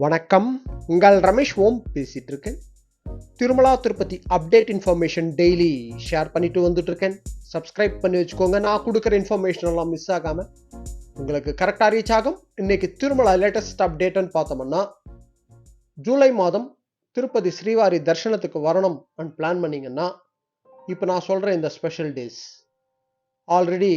வணக்கம். உங்கள் ரமேஷ் ஓம் பேசிட்டு இருக்கேன். Tirumala Tirupati update information daily share பண்ணிட்டு வந்துட்டு இருக்கேன். சப்ஸ்கிரைப் பண்ணி வச்சுக்கோங்க. நான் கொடுக்குற இன்ஃபர்மேஷன் எல்லாம் மிஸ் ஆகாம உங்களுக்கு கரெக்டாக ரீச் ஆகும். இன்னைக்கு திருமலா லேட்டஸ்ட் அப்டேட்னு பார்த்தோம்னா, ஜூலை மாதம் திருப்பதி ஸ்ரீவாரி தரிசனத்துக்கு வரணும் அண்ட் பிளான் பண்ணீங்கன்னா, இப்போ நான் சொல்ற இந்த ஸ்பெஷல் டேஸ் ஆல்ரெடி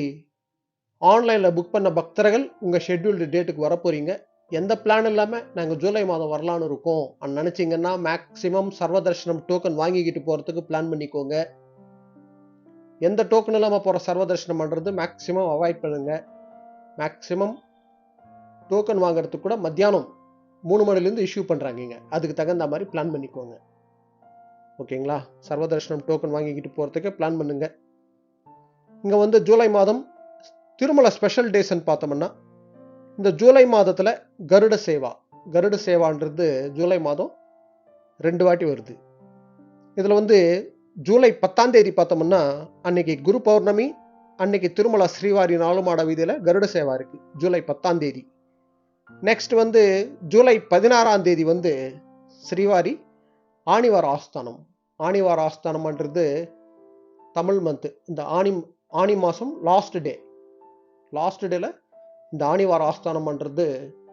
ஆன்லைனில் புக் பண்ண பக்தர்கள் உங்கள் ஷெட்யூல்டு டேட்டுக்கு வர போறீங்க. எந்த பிளான் இல்லாமல் நாங்கள் ஜூலை மாதம் வரலான்னு இருக்கோம் நினச்சிங்கன்னா, மேக்ஸிமம் சர்வ தர்ஷனம் டோக்கன் வாங்கிக்கிட்டு போகிறதுக்கு பிளான் பண்ணிக்கோங்க. எந்த டோக்கன் இல்லாமல் போகிற சர்வ தர்ஷனம் பண்ணுறது மேக்ஸிமம் அவாய்ட் பண்ணுங்க. மேக்ஸிமம் டோக்கன் வாங்குறதுக்கு கூட மத்தியானம் 3 மணிலேருந்து இஷ்யூ பண்ணுறாங்க. அதுக்கு தகுந்த மாதிரி பிளான் பண்ணிக்கோங்க. ஓகேங்களா? சர்வ தர்ஷனம் டோக்கன் வாங்கிக்கிட்டு போகிறதுக்கு பிளான் பண்ணுங்க. இங்கே வந்து ஜூலை மாதம் திருமலை ஸ்பெஷல் டேஸ்ன்னு பார்த்தோம்னா, இந்த ஜூலை மாதத்தில் கருட சேவான்றது ஜூலை மாதம் 2 வாட்டி வருது. இதில் வந்து ஜூலை 10ஆம் தேதி பார்த்தோம்னா, அன்னைக்கு குரு பௌர்ணமி, அன்னைக்கு திருமலா ஸ்ரீவாரி 4 மாட வீதியில் கருட சேவா இருக்கு, ஜூலை 10ஆம் தேதி. நெக்ஸ்ட் வந்து ஜூலை 16ஆம் தேதி வந்து ஸ்ரீவாரி ஆணிவார ஆஸ்தானம். ஆணிவார ஆஸ்தானம்ன்றது தமிழ் மந்த், இந்த ஆணி மாதம் லாஸ்ட் டேல இந்த ஆணிவார ஆஸ்தானம்ன்றது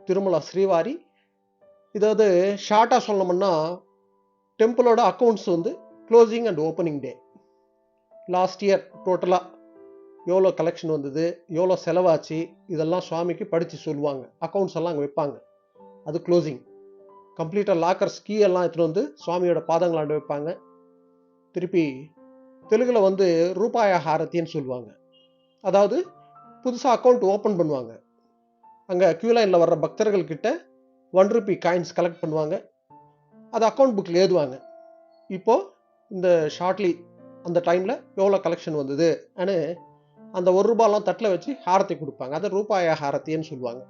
திருமலா ஸ்ரீவாரி. இதாவது ஷார்ட்டாக சொல்லணும்னா, டெம்பிளோட அக்கௌண்ட்ஸ் வந்து closing and opening day. Last year டோட்டலாக எவ்வளோ கலெக்ஷன் வந்தது, எவ்வளோ செலவாச்சு, இதெல்லாம் சுவாமிக்கு படித்து சொல்லுவாங்க. அக்கௌண்ட்ஸ் எல்லாம் அங்கே வைப்பாங்க. அது க்ளோசிங். கம்ப்ளீட்டாக லாக்கர்ஸ் கீ எல்லாம் எடுத்துகிட்டு வந்து சுவாமியோட பாதங்களாண்டு வைப்பாங்க. திருப்பி தெலுங்கில் வந்து ரூபாய ஹாரத்தின்னு சொல்லுவாங்க. அதாவது புதுசாக அக்கௌண்ட் ஓப்பன் பண்ணுவாங்க. அங்கே கியூ லைனில் வர்ற பக்தர்கள் கிட்ட 1 ரூபி காயின்ஸ் கலெக்ட் பண்ணுவாங்க. அது அக்கௌண்ட் புக்கில் எழுதுவாங்க. இப்போது இந்த ஷார்ட்லி அந்த டைமில் எவ்வளோ கலெக்ஷன் வந்தது அந்த 1 ரூபாலாம் தட்டில் வச்சு ஹாரத்தை கொடுப்பாங்க. அதை ரூபாய ஹாரத்தின்னு சொல்லுவாங்க.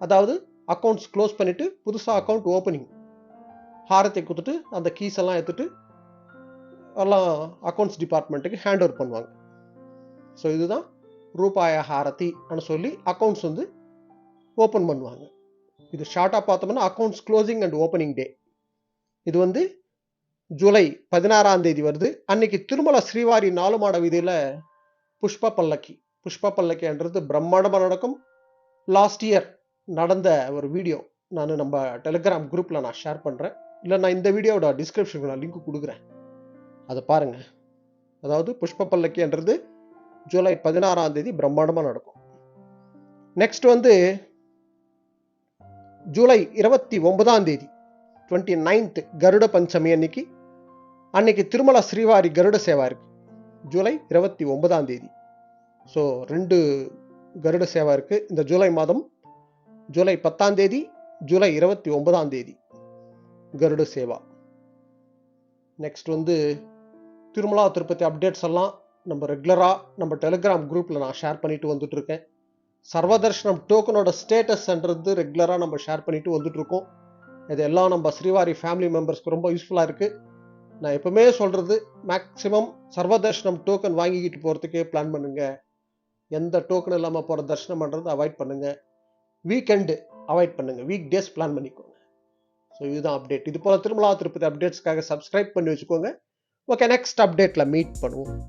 அதாவது அக்கௌண்ட்ஸ் க்ளோஸ் பண்ணிவிட்டு புதுசாக அக்கௌண்ட் ஓப்பனிங் ஹாரத்தை கொடுத்துட்டு அந்த கீஸ் எல்லாம் எடுத்துட்டு எல்லாம் அக்கௌண்ட்ஸ் டிபார்ட்மெண்ட்டுக்கு ஹேண்ட் ஓவர் பண்ணுவாங்க. ஸோ இதுதான் ரூபாய ஹாரத்தின்னு சொல்லி அக்கௌண்ட்ஸ் வந்து ஓப்பன் பண்ணுவாங்க. இது ஷார்ட்டாக பார்த்தோம்னா அக்கௌண்ட்ஸ் க்ளோசிங் அண்ட் ஓப்பனிங் டே. இது வந்து ஜூலை 16ஆம் தேதி வருது. அன்னைக்கு திருமலா ஸ்ரீவாரி 4 மாட வீதியில் புஷ்ப பல்லக்கின்றது பிரம்மாண்டமாக நடக்கும். லாஸ்ட் இயர் நடந்த ஒரு வீடியோ நான் நம்ம டெலிகிராம் குரூப்பில் நான் ஷேர் பண்ணுறேன். இல்லை நான் இந்த வீடியோட டிஸ்கிரிப்ஷனுக்கு நான் லிங்க் கொடுக்குறேன், அதை பாருங்கள். அதாவது புஷ்ப பல்லக்கின்றது ஜூலை 16ஆம் தேதி பிரம்மாண்டமாக நடக்கும். நெக்ஸ்ட் வந்து ஜூலை 29ஆம் தேதி 29th கருட பஞ்சமி அன்னைக்கு திருமலா ஸ்ரீவாரி கருட சேவா இருக்கு, ஜூலை 29ஆம் தேதி. ஸோ 2 கருட சேவா இருக்கு இந்த ஜூலை மாதம். ஜூலை 10ஆம் தேதி, ஜூலை 29ஆம் தேதி கருட சேவா. நெக்ஸ்ட் வந்து திருமலா திருப்பதி அப்டேட்ஸ் எல்லாம் நம்ம ரெகுலராக நம்ம டெலிகிராம் குரூப்பில் நான் ஷேர் பண்ணிட்டு வந்துட்டு இருக்கேன். சர்வதர்ஷனம் டோக்கனோட ஸ்டேட்டஸ்ன்றது ரெகுலராக நம்ம ஷேர் பண்ணிட்டு வந்துட்டு இருக்கோம். இதெல்லாம் நம்ம ஸ்ரீவாரி ஃபேமிலி மெம்பர்ஸ்க்கு ரொம்ப யூஸ்ஃபுல்லாக இருக்குது. நான் எப்பவுமே சொல்கிறது, மேக்ஸிமம் சர்வதர்ஷனம் டோக்கன் வாங்கிக்கிட்டு போகிறதுக்கே பிளான் பண்ணுங்கள். எந்த டோக்கன் இல்லாமல் போகிற தர்ஷனம் பண்ணுறது அவாய்ட் பண்ணுங்கள். வீக்கெண்டு அவாய்ட் பண்ணுங்கள். வீக் டேஸ் பிளான் பண்ணிக்கோங்க. ஸோ இதுதான் அப்டேட். இது போல் திருமலா திருப்பதி அப்டேட்ஸ்க்காக சப்ஸ்கிரைப் பண்ணி வச்சுக்கோங்க. ஓகே, நெக்ஸ்ட் அப்டேட்டில் மீட் பண்ணுவோம்.